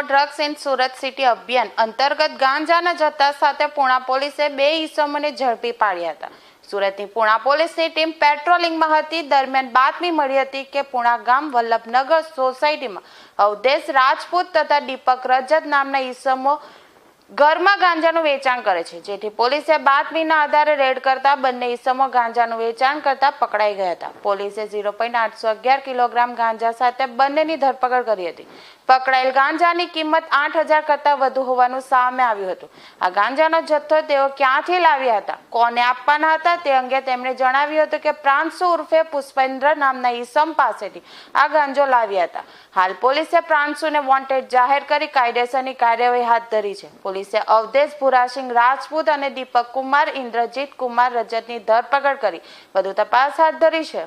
Drugs in Surat city અભિયાન અંતર્ગત ગાંજાના જથ્થા સાથે પુણા પોલીસે 2 ઈસમોને ઝડપી પાડ્યા હતા। સુરતની પુણા પોલીસની ટીમ પેટ્રોલિંગમાં હતી। દરમિયાન બાતમી મળી હતી કે પુણા ગામ વલ્લભનગર સોસાયટીમાં અવધેશ રાજપૂત તથા દીપક રજત નામના ઈસમો ઘરમાં ગાંજાનું વેચાણ કરે છે, જેથી પોલીસે બાતમીના આધારે રેડ કરતા બંને ઈસમો ગાંજાનું વેચાણ કરતા પકડાઈ ગયા હતા। પોલીસે 0.811 કિલોગ્રામ ગાંજા સાથે બંનેની ધરપકડ કરી હતી। પકડાયેલ ગાંજાની કિંમત 8,000 કરતાં વધુ હોવાનું સામે આવ્યું હતું। આ ગાંજાનો જથ્થો તેઓ ક્યાંથી લાવ્યા હતા, કોને આપવાના હતા તે અંગે તેમણે જણાવ્યું હતું કે પ્રાંશુ ઉર્ફે પુષ્પેન્દ્ર નામના ઈસમ પાસેથી આ ગાંજો લાવ્યા હતા। હાલ પોલીસે પ્રાંશુને વોન્ટેડ જાહેર કરી કાયદેસરની કાર્યવાહી હાથ ધરી છે। પોલીસે અવધેશ ભુરાસિંહ રાજપૂત અને દીપક કુમાર ઇન્દ્રજીત કુમાર રજતની ધરપકડ કરી વધુ તપાસ હાથ ધરી છે।